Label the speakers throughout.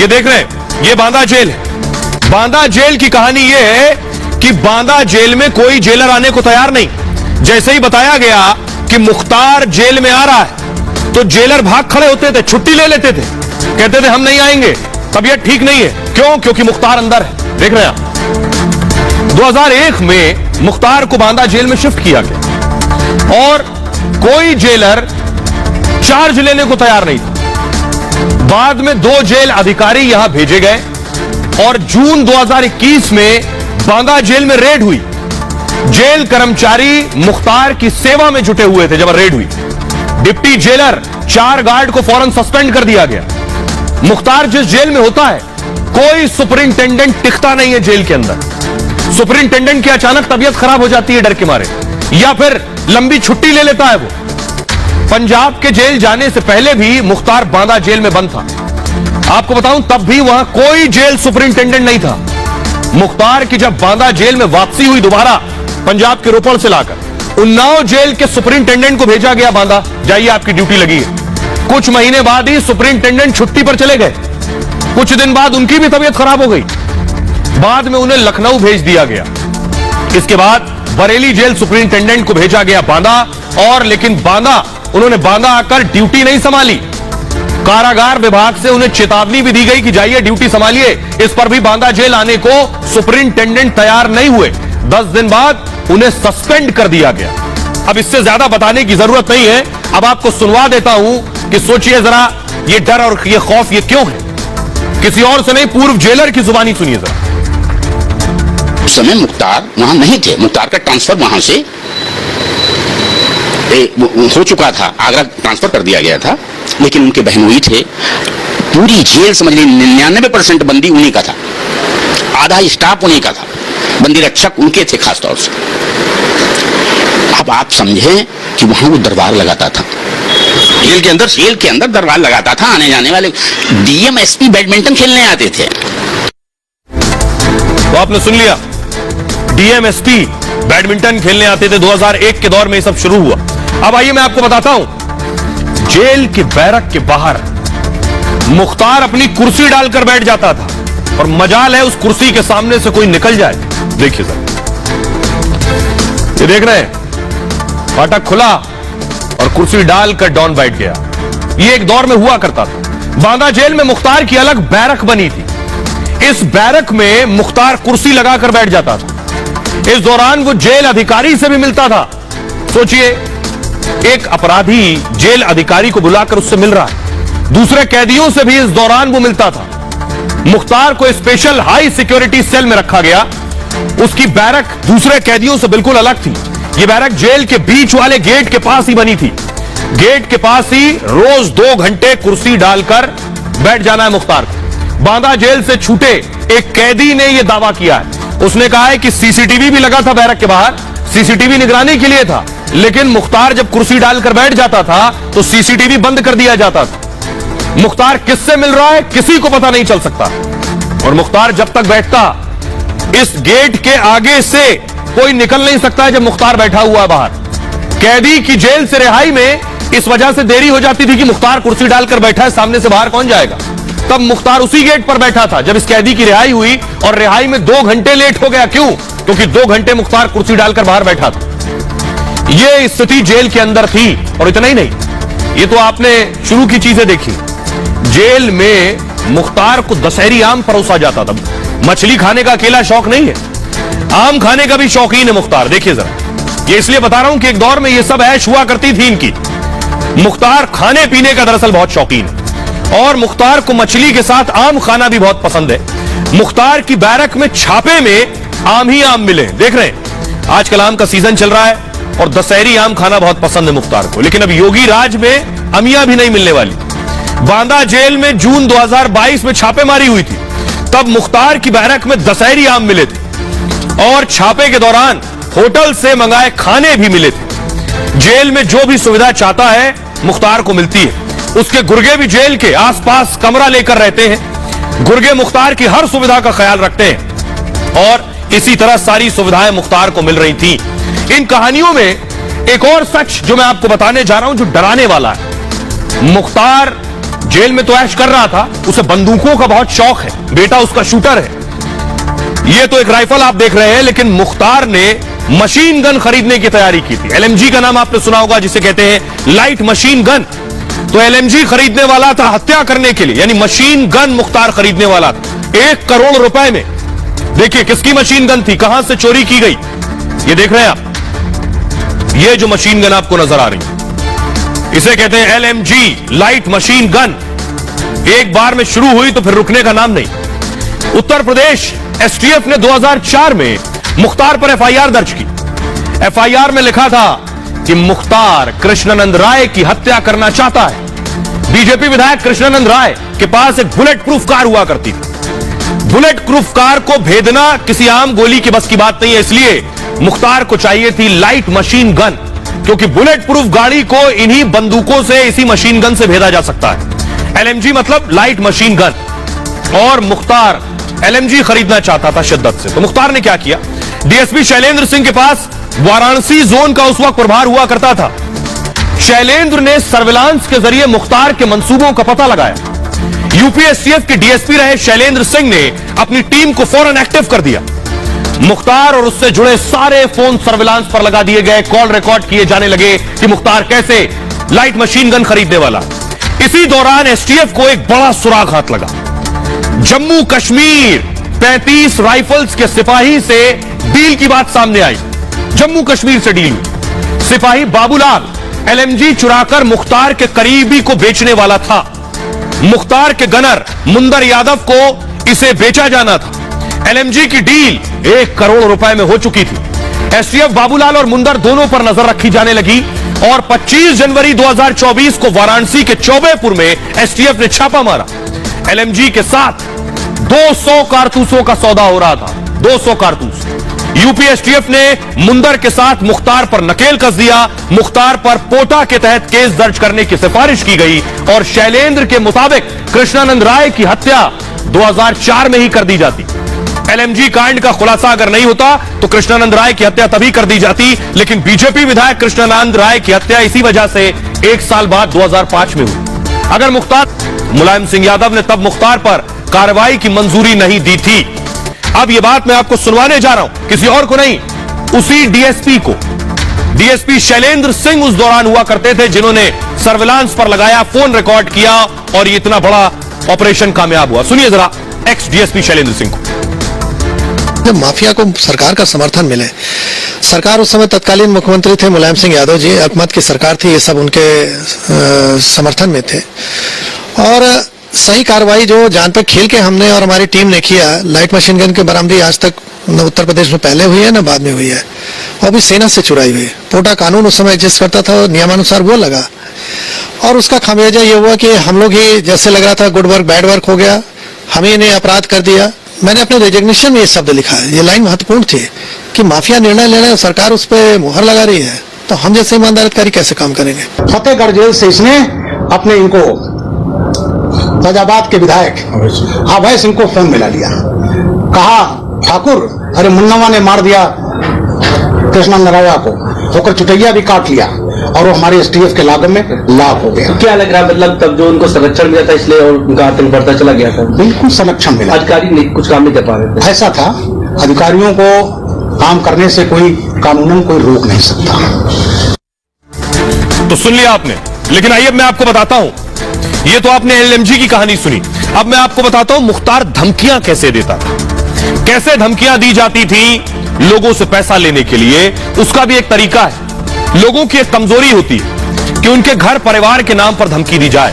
Speaker 1: ये देख रहे हैं, ये बांदा जेल है। बांदा जेल की कहानी ये है कि बांदा जेल में कोई जेलर आने को तैयार नहीं। जैसे ही बताया गया कि मुख्तार जेल में आ रहा है तो जेलर भाग खड़े होते थे, छुट्टी ले लेते थे, कहते थे हम नहीं आएंगे, तबीयत ठीक नहीं है। क्यों? क्योंकि मुख्तार अंदर है। देख रहे हैं आप, 2001 में मुख्तार को बांदा जेल में शिफ्ट किया गया और कोई जेलर चार्ज लेने को तैयार नहीं था। बाद में 2 जेल अधिकारी यहां भेजे गए और जून 2021 में बांदा जेल में रेड हुई। जेल कर्मचारी मुख्तार की सेवा में जुटे हुए थे जब रेड हुई। डिप्टी जेलर 4 गार्ड को फौरन सस्पेंड कर दिया गया। मुख्तार जिस जेल में होता है कोई सुपरिंटेंडेंट टिकता नहीं है जेल के अंदर। सुपरिंटेंडेंट की अचानक तबीयत खराब हो जाती है डर के मारे, या फिर लंबी छुट्टी ले लेता है वो। पंजाब के जेल जाने से पहले भी मुख्तार बांदा जेल में बंद था। आपको बताऊं, तब भी वहां कोई जेल सुपरिंटेंडेंट नहीं था। मुख्तार की जब बांदा जेल में वापसी हुई दोबारा पंजाब के रोपड़ से लाकर, उन्नाव जेल के सुपरिंटेंडेंट को भेजा गया बांदा, जाइए आपकी ड्यूटी लगी है। कुछ महीने बाद ही सुपरिंटेंडेंट छुट्टी पर चले गए। कुछ दिन बाद उनकी भी तबीयत खराब हो गई। बाद में उन्हें लखनऊ भेज दिया गया। इसके बाद बरेली जेल सुपरिंटेंडेंट को भेजा गया बांदा, और लेकिन उन्होंने बांदा आकर ड्यूटी नहीं संभाली। कारागार विभाग से उन्हें चेतावनी भी दी गई कि जाइए ड्यूटी संभालिए। इस पर भी बांदा जेल आने को सुपरिंटेंडेंट तैयार नहीं हुए। 10 दिन बाद उन्हें सस्पेंड कर दिया गया। अब इससे ज्यादा बताने की जरूरत नहीं है, अब आपको सुनवा देता हूं कि सोचिए जरा, ये डर और ये खौफ ये क्यों है। किसी और से नहीं, पूर्व जेलर की जुबानी सुनिए जरा।
Speaker 2: उस समय मुख्तार वहां नहीं थे। मुख्तार का ट्रांसफर वहां से हो चुका था, आगरा ट्रांसफर कर दिया गया था, लेकिन उनके बहनोई थे। पूरी जेल समझ लीजिए 99% बंदी उन्हीं का था, आधा स्टाफ उन्हीं का था, बंदी रक्षक उनके थे खासतौर से। अब आप समझें कि वहां वो दरबार लगाता था जेल के अंदर दरबार लगाता था। आने जाने वाले डीएम एसपी बैडमिंटन खेलने आते थे।
Speaker 1: तो आपने सुन लिया, डीएम एसपी बैडमिंटन खेलने आते थे। 2001 के दौर में ये सब शुरू हुआ। अब आइए मैं आपको बताता हूं, जेल के बैरक के बाहर मुख्तार अपनी कुर्सी डालकर बैठ जाता था और मजाल है उस कुर्सी के सामने से कोई निकल जाए। देखिए सर, ये देख रहे हैं, फाटक खुला और कुर्सी डालकर डॉन बैठ गया। ये एक दौर में हुआ करता था। बांदा जेल में मुख्तार की अलग बैरक बनी थी। इस बैरक में मुख्तार कुर्सी लगाकर बैठ जाता था। इस दौरान वो जेल अधिकारी से भी मिलता था। सोचिए, एक अपराधी जेल अधिकारी को बुलाकर उससे मिल रहा है। दूसरे कैदियों से भी इस दौरान वो मिलता था। मुख्तार को स्पेशल हाई सिक्योरिटी सेल में रखा गया। उसकी बैरक दूसरे कैदियों से बिल्कुल अलग थी। ये बैरक जेल के बीच वाले गेट के पास ही बनी थी। गेट के पास ही रोज 2 घंटे कुर्सी डालकर बैठ जाना है मुख्तार को। बांदा जेल से छूटे एक कैदी ने यह दावा किया है। उसने कहा है कि सीसीटीवी भी लगा था बैरक के बाहर, सीसीटीवी निगरानी के लिए था, लेकिन मुख्तार जब कुर्सी डालकर बैठ जाता था तो सीसीटीवी बंद कर दिया जाता था। मुख्तार किससे मिल रहा है किसी को पता नहीं चल सकता। और मुख्तार जब तक बैठता, इस गेट के आगे से कोई निकल नहीं सकता है जब मुख्तार बैठा हुआ है बाहर। कैदी की जेल से रिहाई में इस वजह से देरी हो जाती थी कि मुख्तार कुर्सी डालकर बैठा है, सामने से बाहर कौन जाएगा। तब मुख्तार उसी गेट पर बैठा था जब इस कैदी की रिहाई हुई, और रिहाई में 2 घंटे लेट हो गया। क्यों? क्योंकि 2 घंटे मुख्तार कुर्सी डालकर बाहर बैठा था। यह स्थिति जेल के अंदर थी। और इतना ही नहीं, ये तो आपने शुरू की चीजें देखी। जेल में मुख्तार को दशहरी आम परोसा जाता था। मछली खाने का अकेला शौक नहीं है, आम खाने का भी शौकीन है मुख्तार। देखिए जरा, ये इसलिए बता रहा हूं कि एक दौर में ये सब ऐश हुआ करती थी इनकी। मुख्तार खाने पीने का दरअसल बहुत शौकीन है और मुख्तार को मछली के साथ आम खाना भी बहुत पसंद है। मुख्तार की बैरक में छापे में आम ही आम मिले। देख रहे हैं, आजकल आम का सीजन चल रहा है और दशहरी आम खाना बहुत पसंद है मुख्तार को। लेकिन अब योगी राज में अमिया भी नहीं मिलने वाली। बांदा जेल में जून 2022 में छापेमारी हुई थी, तब मुख्तार की बैरक में दशहरी आम मिले थे और छापे के दौरान होटल से मंगाए खाने भी मिले थे। जेल में जो भी सुविधा चाहता है मुख्तार को मिलती है। उसके गुर्गे भी जेल के आसपास कमरा लेकर रहते हैं। गुर्गे मुख्तार की हर सुविधा का ख्याल रखते हैं और इसी तरह सारी सुविधाएं मुख्तार को मिल रही थी। इन कहानियों में एक और सच जो मैं आपको बताने जा रहा हूं, जो डराने वाला है। मुख्तार जेल में तो ऐश कर रहा था, उसे बंदूकों का बहुत शौक है, बेटा उसका शूटर है। ये तो एक राइफल आप देख रहे हैं, लेकिन मुख्तार ने मशीन गन खरीदने की तैयारी की थी। एलएमजी का नाम आपने सुना होगा, जिसे कहते हैं लाइट मशीन गन। तो एलएमजी खरीदने वाला था हत्या करने के लिए, यानी मशीन गन मुख्तार खरीदने वाला था 1 करोड़ रुपए में। देखिए किसकी मशीन गन थी, कहां से चोरी की गई, ये देख रहे हैं आप। ये जो मशीन गन आपको नजर आ रही है, इसे कहते हैं एलएमजी लाइट मशीन गन। एक बार में शुरू हुई तो फिर रुकने का नाम नहीं। उत्तर प्रदेश एसटीएफ ने 2004 में मुख्तार पर एफआईआर दर्ज की। एफआईआर में लिखा था कि मुख्तार कृष्णानंद राय की हत्या करना चाहता है। बीजेपी विधायक कृष्णानंद राय के पास एक बुलेट प्रूफ कार हुआ करती थी। बुलेट प्रूफ कार को भेदना किसी आम गोली की बस की बात नहीं है, इसलिए मुख्तार को चाहिए थी लाइट मशीन गन, क्योंकि बुलेट प्रूफ गाड़ी को इन्हीं बंदूकों से, इसी मशीन गन से भेदा जा सकता है। एलएमजी मतलब लाइट मशीन गन, और मुख्तार एलएमजी खरीदना चाहता था शिद्दत से। तो मुख्तार ने क्या किया, डीएसपी शैलेंद्र सिंह के पास वाराणसी जोन का उस वक्त प्रभार हुआ करता था। शैलेंद्र ने सर्विलांस के जरिए मुख्तार के मंसूबों का पता लगाया। यूपीएसटीएफ के डीएसपी रहे शैलेंद्र सिंह ने अपनी टीम को फौरन एक्टिव कर दिया। मुख्तार और उससे जुड़े सारे फोन सर्विलांस पर लगा दिए गए, कॉल रिकॉर्ड किए जाने लगे कि मुख्तार कैसे लाइट मशीन गन खरीदने वाला। इसी दौरान एसटीएफ को एक बड़ा सुराग हाथ लगा। जम्मू कश्मीर 35 राइफल्स के सिपाही से डील की बात सामने आई। जम्मू कश्मीर से डील हुई। सिपाही बाबूलाल एलएमजी चुराकर मुख्तार के करीबी को बेचने वाला था। मुख्तार के गनर मुंदर यादव को इसे बेचा जाना था। एलएमजी की डील 1 करोड़ रुपए में हो चुकी थी। एसटीएफ बाबूलाल और मुंदर दोनों पर नजर रखी जाने लगी, और 25 जनवरी 2024 को वाराणसी के चौबेपुर में एसटीएफ ने छापा मारा। एलएमजी के साथ 200 कारतूसों का सौदा हो रहा था, 200 कारतूस। यूपी एसटीएफ ने मुंदर के साथ मुख्तार पर नकेल कस दिया। मुख्तार पर पोटा के तहत केस दर्ज करने की सिफारिश की गई, और शैलेंद्र के मुताबिक कृष्णानंद राय की हत्या 2004 में ही कर दी जाती। एलएमजी कांड का खुलासा अगर नहीं होता तो कृष्णानंद राय की हत्या तभी कर दी जाती, लेकिन बीजेपी विधायक कृष्णानंद राय की हत्या इसी वजह से 1 साल बाद 2005 में हुई। अगर मुलायम सिंह यादव ने तब मुख्तार पर कार्रवाई की मंजूरी नहीं दी थी। अब यह बात मैं आपको सुनवाने जा रहा हूं, किसी और को नहीं, उसी डीएसपी को। डीएसपी शैलेंद्र सिंह उस दौरान हुआ करते थे जिन्होंने सर्विलांस पर लगाया, फोन रिकॉर्ड किया, और ये इतना बड़ा ऑपरेशन कामयाब हुआ। सुनिए जरा एक्स डीएसपी शैलेंद्र सिंह को।
Speaker 3: जब माफिया को सरकार का समर्थन मिले, सरकार उस समय तत्कालीन मुख्यमंत्री थे मुलायम सिंह यादव जी, अल्पमत की सरकार थी, ये सब उनके समर्थन में थे, और सही कार्रवाई जो जान पे खेल के हमने और हमारी टीम ने किया। लाइट मशीन गन की बरामदी आज तक न उत्तर प्रदेश में पहले हुई है न बाद में हुई है, और भी सेना से चुराई हुई। पोटा कानून उस समय एग्जिस्ट करता था, नियमानुसार वो लगा, और उसका खामियाजा ये हुआ कि हम लोग ही, जैसे लग रहा था गुड वर्क बैड वर्क हो गया, हमें इन्हें अपराध कर दिया। मैंने अपने रेजिग्नेशन में ये शब्द लिखा है, ये लाइन महत्वपूर्ण थी कि माफिया निर्णय ले रहे हैं, सरकार उस पर मुहर लगा रही है, तो हम जैसे ईमानदार अधिकारी कैसे काम करेंगे।
Speaker 4: फतेहगढ़ जेल से इसने अपने इनको फैजाबाद के विधायक अभय सिंह को फोन मिला लिया, कहा ठाकुर अरे मुन्नवा ने मार दिया कृष्णानंद राय को, होकर चुटैया भी काट लिया, और वो हमारे एसटीएफ के लागू में लाभ हो गया।
Speaker 5: क्या लग रहा है, मतलब तब जो उनको संरक्षण मिला था इसलिए और उनका आतंक बढ़ता चला गया था?
Speaker 4: बिल्कुल संरक्षण मिला,
Speaker 5: अधिकारी कुछ काम नहीं कर पा रहे थे।
Speaker 4: ऐसा था, अधिकारियों को काम करने से कोई कानूनन कोई रोक नहीं सकता।
Speaker 1: तो सुन लिया आपने, लेकिन आइए मैं आपको बताता हूं, ये तो आपने एलएमजी की कहानी सुनी, अब मैं आपको बताता हूं मुख्तार धमकियां कैसे देता था, कैसे धमकियां दी जाती थी लोगों से पैसा लेने के लिए। उसका भी एक तरीका है। लोगों की एक कमजोरी होती है कि उनके घर परिवार के नाम पर धमकी दी जाए,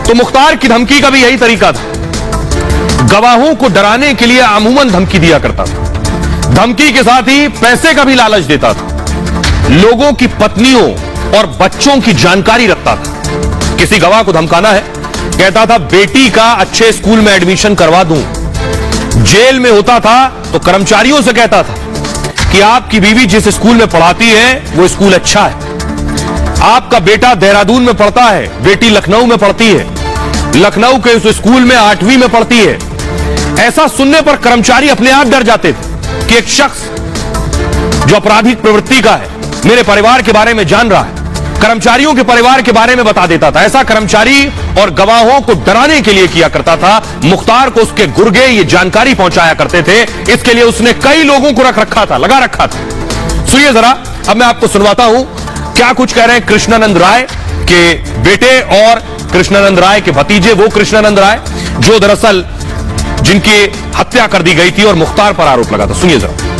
Speaker 1: तो मुख्तार की धमकी का भी यही तरीका था। गवाहों को डराने के लिए अमूमन धमकी दिया करता था, धमकी के साथ ही पैसे का भी लालच देता था। लोगों की पत्नियों और बच्चों की जानकारी रखता था। किसी गवाह को धमकाना है, कहता था बेटी का अच्छे स्कूल में एडमिशन करवा दूं। जेल में होता था तो कर्मचारियों से कहता था कि आपकी बीवी जिस स्कूल में पढ़ाती है वो स्कूल अच्छा है। आपका बेटा देहरादून में पढ़ता है, बेटी लखनऊ में पढ़ती है, लखनऊ के उस स्कूल में 8वीं में पढ़ती है। ऐसा सुनने पर कर्मचारी अपने आप डर जाते थे कि एक शख्स जो आपराधिक प्रवृत्ति का है मेरे परिवार के बारे में जान रहा है। कर्मचारियों के परिवार के बारे में बता देता था। ऐसा कर्मचारी और गवाहों को डराने के लिए किया करता था। मुख्तार को उसके गुर्गे ये जानकारी पहुंचाया करते थे। इसके लिए उसने कई लोगों को लगा रखा था। सुनिए जरा, अब मैं आपको सुनवाता हूं क्या कुछ कह रहे हैं कृष्णानंद राय के बेटे और कृष्णानंद राय के भतीजे, वो कृष्णानंद राय जो दरअसल जिनकी हत्या कर दी गई थी और मुख्तार पर आरोप लगा था। सुनिए जरा।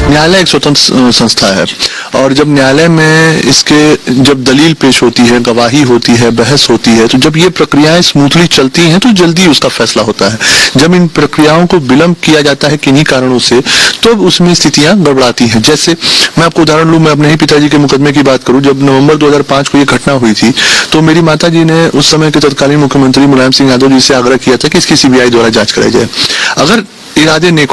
Speaker 6: न्यायालय एक स्वतंत्र संस्था है और जब न्यायालय में इसके जब दलील पेश होती है, गवाही होती है, बहस होती है, तो जब ये प्रक्रियाएं स्मूथली चलती हैं तो जल्दी उसका फैसला होता है। जब इन प्रक्रियाओं को विलंब किया जाता है किन्हीं कारणों से तो उसमें स्थितियां गड़बड़ाती हैं। जैसे मैं आपको उदाहरण लूं, मैं अपने ही पिताजी के मुकदमे की बात करूं। जब नवंबर 2005 को ये घटना हुई थी तो मेरी माता जी ने उस समय के तत्कालीन मुख्यमंत्री मुलायम सिंह यादव जी से आग्रह किया था कि इसकी सीबीआई द्वारा जांच कराई जाए। अगर इरादे नेक